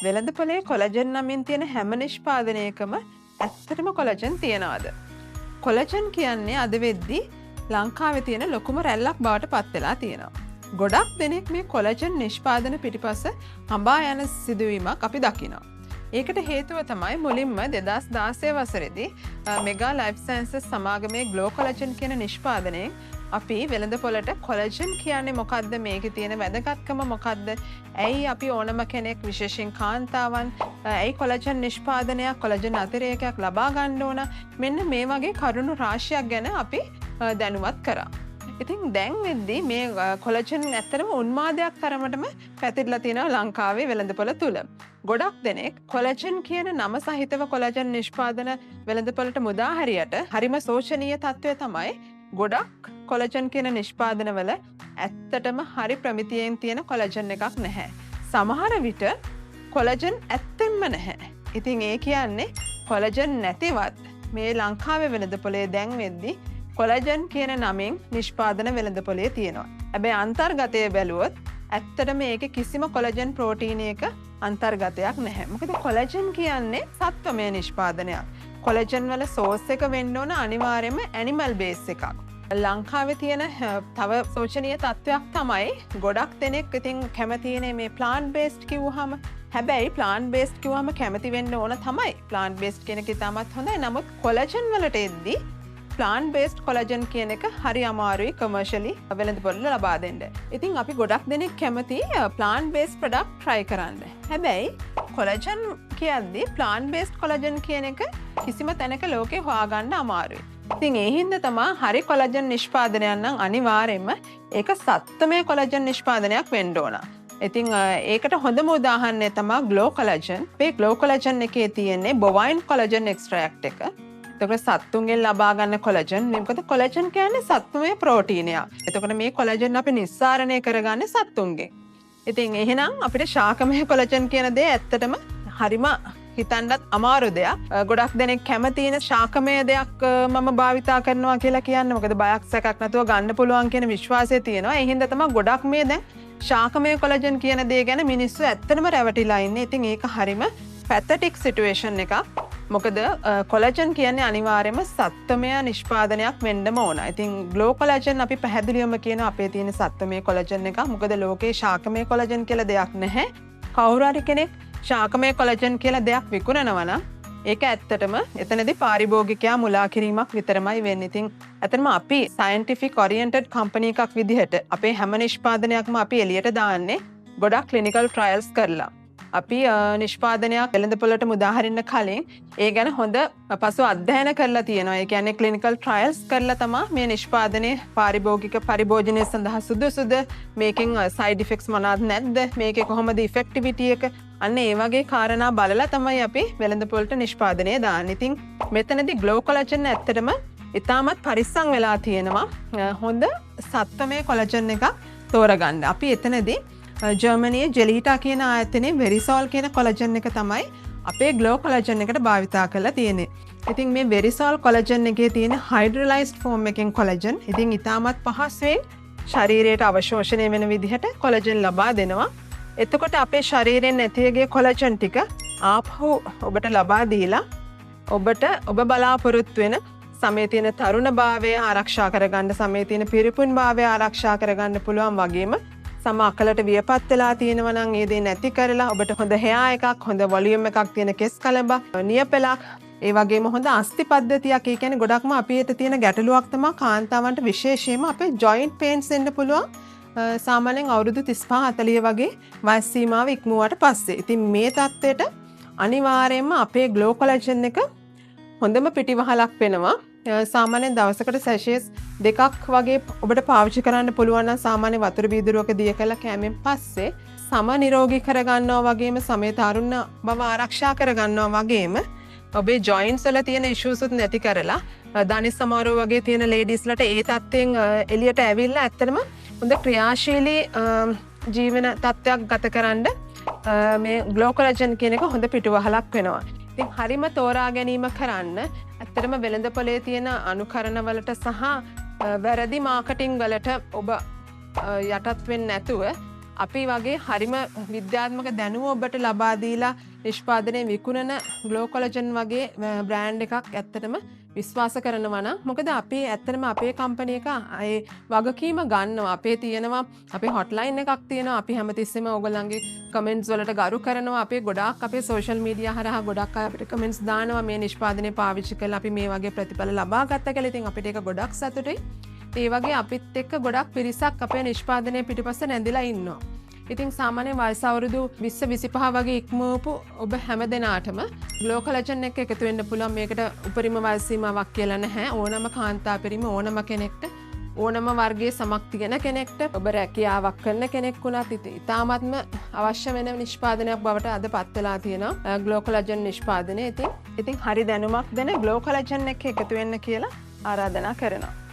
වෙළඳපොලේ collagen නමින් තියෙන හැම නිෂ්පාදනයකම ඇත්තටම කොලජන් තියනවාද? කොලජන් කියන්නේ අද වෙද්දී ලංකාවේ තියෙන ලොකුම රැල්ලක් බවට පත් වෙලා තියෙනවා. ගොඩක් දෙනෙක් මේ කොලජන් නිෂ්පාදන පිටිපස්ස හඹා යන සිදුවීමක් අපි දකිනවා. ඒකට හේතුව තමයි මුලින්ම 2016 වසරේදී මෙගා ලයිෆ් සයන්සස් සමාගමේ ග්ලෝ කොලජන් කියන නිෂ්පාදනයෙන් අපි වෙළඳපොළට කොලජන් කියන්නේ මොකක්ද, මේකේ තියෙන වැදගත්කම මොකක්ද, ඇයි අපි ඕනම කෙනෙක් විශේෂයෙන් කාන්තාවන් ඇයි කොලජන් නිෂ්පාදනයක් කොලජන් අතිරේකයක් ලබා ගන්න ඕන, මෙන්න මේ වගේ කරුණු රාශියක් ගැන අපි දැනුවත් කරා. ඉතින් දැන් වෙද්දී මේ කොලජන් ඇත්තටම උන්මාදයක් තරමටම පැතිරලා තියෙනවා ලංකාවේ වෙළඳපොළ තුල. ගොඩක් දෙනෙක් කොලජන් කියන නම සහිතව කොලජන් නිෂ්පාදන වෙළඳපොළට මුදා හැරියට හරිම සෝචනීය තත්ත්වය තමයි ගොඩක් කොලජන් කියන නිෂ්පාදනවල ඇත්තටම හරි ප්‍රමිතියෙන් තියෙන කොලජන් එකක් නැහැ. සමහර විට කොලජන් ඇත්තෙන්ම නැහැ. ඉතින් ඒ කියන්නේ කොලජන් නැතිවත් මේ ලංකාවේ වෙළඳපොලේ දැන් වෙද්දී කොලජන් කියන නමින් නිෂ්පාදන වෙළඳපොලේ තියෙනවා. හැබැයි අන්තර්ගතය බැලුවොත් ඇත්තටම මේකේ කිසිම කොලජන් ප්‍රෝටීනයක අන්තර්ගතයක් නැහැ. මොකද කොලජන් කියන්නේ සත්වමය නිෂ්පාදනයක්. කොලජන් වල සෝස් එක වෙන්න ඕන අනිවාර්යයෙන්ම ඇනිමල් බේස් එකක්. ලංකාවේ තියෙන තව සෝචනීය තත්ත්වයක් තමයි ගොඩක් දෙනෙක් ඉතින් කැමතිනේ මේ ප්ලාන්ට් බේස්ඩ් කිව්වහම. හැබැයි ප්ලාන්ට් බේස්ඩ් කිව්වහම කැමති වෙන්න ඕන තමයි. ප්ලාන්ට් බේස්ඩ් කියන එක ඉතාමත් හොඳයි. නමුත් කොලජන් වලට එද්දී ප්ලාන්ට් බේස්ඩ් කොලජන් කියන එක හරි අමාරුයි කමර්ෂියලි වෙළඳපොළ ලබා දෙන්න. ඉතින් අපි ගොඩක් දෙනෙක් කැමති ප්ලාන්ට් බේස්ඩ් ප්‍රොඩක්ට් try කරන්න. හැබැයි කොලජන් කියද්දී ප්ලාන්ට් බේස්ඩ් කොලජන් කියන එක කිසිම තැනක ලෝකේ හොයාගන්න අමාරුයි. ඉතින් ඒ හින්දා තමයි හරි කොලජන් නිෂ්පාදනයක් නම් අනිවාර්යයෙන්ම ඒක සත්ත්වමය කොලජන් නිෂ්පාදනයක් වෙන්න ඕන. ඉතින් ඒකට හොඳම උදාහරණය තමයි ග්ලෝ කොලජන්. මේ ග්ලෝ කොලජන් එකේ තියෙන්නේ බොවයින් කොලජන් එක්ස්ට්‍රැක්ට් එක. එතකොට සත්තුන්ගෙන් ලබා ගන්න කොලජන්. මොකද කොලජන් කියන්නේ සත්වමය ප්‍රෝටීනයක්. එතකොට මේ කොලජන් අපි නිස්සාරණය කරගන්නේ සත්තුන්ගෙන්. ඉතින් එහෙනම් අපිට ශාකමය කොලජන් කියන දේ ඇත්තටම හරිම හිතන්නත් අමාරු දෙයක්. ගොඩක් දෙනෙක් කැමතින ශාකමය දෙයක් මම භාවිතා කරනවා කියලා කියන්නේ. මොකද බයක් සැකක් නැතුව ගන්න පුළුවන් කියන විශ්වාසය තියෙනවා. ඒ හින්දා තමයි ගොඩක් මේ දැන් ශාකමය කොලජන් කියන දේ ගැන මිනිස්සු ඇත්තටම රැවටිලා ඉන්නේ. ඉතින් ඒක හරිම පැතටික් සිටුේෂන් එකක්. මොකද කොලජන් කියන්නේ අනිවාර්යයෙන්ම සත්වමය නිෂ්පාදනයක් වෙන්නම ඕන. ඉතින් ග්ලෝ කොලජන් අපි පැහැදිලිවම කියන අපේ තියෙන සත්වමය කොලජන් එකක්. මොකද ලෝකේ ශාකමය කොලජන් කියලා දෙයක් නැහැ. කවුරු හරි කෙනෙක් ශාකමය කොලජන් කියලා දෙයක් විකුණනවා නම් ඒක ඇත්තටම එතනදී පාරිභෝගිකයා මුලා කිරීමක් විතරමයි වෙන්නේ. ඉතින් ඇත්තටම අපි සයන්ටිෆික් ඔරියන්ටඩ් කම්පැනි එකක් විදිහට අපේ හැම නිෂ්පාදනයක්ම අපි එළියට දාන්නේ ගොඩක් ක්ලිනිකල් ට්‍රයල්ස් කරලා. අපි නිෂ්පාදනයක් වෙළඳපොළට මුදා හරින්න කලින් ඒ ගැන හොඳ පසු අධ්‍යයන කරලා තියෙනවා. ඒ කියන්නේ ක්ලිනිකල් ට්‍රයල්ස් කරලා තමයි මේ නිෂ්පාදනයේ පාරිභෝගික පරිභෝජනය සඳහා සුදුසුද, මේකෙන් සයිඩ් ඉෆෙක්ට්ස් මොනවාද නැද්ද, මේකේ කොහොමද ඉෆෙක්ටිවිටි එක, අන්න ඒ වගේ කාරණා බලලා තමයි අපි වෙළඳපොළට නිෂ්පාදනය දාන්නේ. ඉතින් මෙතනදී ග්ලෝ කොලජන් ඇත්තටම ඉතාමත් පරිස්සම් වෙලා තියෙනවා හොඳ සත්වමය කොලජන් එකක් තෝරගන්න. අපි එතනදී ජර්මනියේ ජෙලීටා කියන ආයතනයේ වෙරිසෝල් කියන කොලජන් එක තමයි අපේ ග්ලෝ කොලජන් එකට භාවිතා කරලා තියෙන්නේ. ඉතින් මේ වෙරිසෝල් කොලජන් එකේ තියෙන හයිඩ්‍රලයිස්ඩ් ෆෝම් එකෙන් කොලජන් ඉතින් ඉතාමත් පහසුවෙන් ශරීරයට අවශෝෂණය වෙන විදිහට කොලජන් ලබා දෙනවා. එතකොට අපේ ශරීරයෙන් නැතිගේ කොලජන් ටික ආපහු ඔබට ලබා දීලා ඔබ බලාපොරොත්තු වෙන සමේ තියෙන තරුණභාවය ආරක්ෂා කරගන්න, සමේ තියෙන පිරිපුන්භාවය ආරක්ෂා කරගන්න පුළුවන් වගේම සම අකලට වියපත් වෙලා තියෙනවා නම් ඒ දේ නැති කරලා ඔබට හොඳ හෙයා එකක්, හොඳ වොලියම් එකක් තියෙන කෙස් කලඹ, නියපෙලක්, ඒ වගේම හොඳ අස්ථි පද්ධතියක්. ඒ කියන්නේ ගොඩක්ම අපි හිත තියෙන ගැටලුවක් තමයි කාන්තාවන්ට විශේෂයෙන්ම අපේ ජොයින්ට් පේන්ස් එන්න පුළුවන්. සාමාන්‍යයෙන් අවුරුදු 35 40 වගේ වයස් සීමාව ඉක්මුවාට පස්සේ. ඉතින් මේ தත්ත්වයට අනිවාර්යයෙන්ම අපේ ග්ලෝ කොලජන් එක හොඳම පිටිවහලක් වෙනවා. සාමාන්‍යයෙන් දවසකට සැෂස් 2ක් වගේ ඔබට පාවිච්චි කරන්න පුළුවන් නම් සාමාන්‍ය වතුර බීදුරුවක දිය කළ කෑමෙන් පස්සේ සම නිරෝගී කරගන්නවා වගේම සමේ තරුණ බව ආරක්ෂා කරගන්නවා වගේම ඔබේ ජොයින්ට්ස් වල තියෙන ඉෂුස් උත් නැති කරලා ධනිස් සමාරෝහ වගේ තියෙන ලේඩීස්ලට ඒ තත්ත්වයෙන් එළියට ඇවිල්ලා ඇත්තටම හොඳ ක්‍රියාශීලී ජීවන තත්ත්වයක් ගත කරන්න මේ ග්ලෝ කොලජන් කියන එක හොඳ පිටුවහලක් වෙනවා. ඉතින් හරිම තෝරා ගැනීම කරන්න ඇත්තටම වෙළඳපොලේ තියෙන අනුකරණ වලට සහ වැරදි මාකටිං වලට ඔබ යටත් වෙන්නේ නැතුව අපි වගේ හරිම විද්‍යාත්මක දැනුම ඔබට ලබා දීලා නිෂ්පාදනය විකුණන ග්ලෝ කොලජන් වගේ බ්‍රෑන්ඩ් එකක් ඇත්තටම විශ්වාස කරනවා නම් මොකද අපි ඇත්තටම අපේ කම්පැනි එක ඒ වගකීම ගන්නවා. අපේ තියෙනවා අපේ හොට්ලයින් එකක් තියෙනවා. අපි හැමතිස්සෙම ඕගොල්ලන්ගේ කමෙන්ට්ස් වලට ගරු කරනවා. අපේ ගොඩාක් අපේ සෝෂල් මීඩියා හරහා ගොඩක් අය අපිට කමෙන්ට්ස් දානවා මේ නිෂ්පාදනය පාවිච්චි කරලා අපි මේ වගේ ප්‍රතිඵල ලබා ගත්තා කියලා. ඉතින් අපිට ඒක ගොඩක් සතුටුයි. ඒ වගේ අපිත් එක්ක ගොඩක් පිරිසක් අපේ නිෂ්පාදනය පිටුපස්ස නැඳලා ඉන්නවා. ඉතින් සාමාන්‍ය වයස අවුරුදු 20-25 වගේ ඉක්මවපු ඔබ හැම දෙනාටම ග්ලෝ කොලජන් එක එකතු වෙන්න පුළුවන්. මේකට උපරිම වයස සීමාවක් කියලා නැහැ. ඕනම කාන්තා පිරිමි ඕනම කෙනෙක්ට ඕනම වර්ගයේ සමක් තියෙන කෙනෙක්ට ඔබ රැකියාවක් කරන කෙනෙක් වුණත් ඉතාමත්ම අවශ්‍ය වෙන නිෂ්පාදනයක් බවට අද පත් වෙලා තියෙනවා ග්ලෝ කොලජන් නිෂ්පාදනය. ඉතින් හරි දැනුමක් දෙන ග්ලෝ කොලජන් එක එකතු වෙන්න කියලා ආරාධනා කරනවා.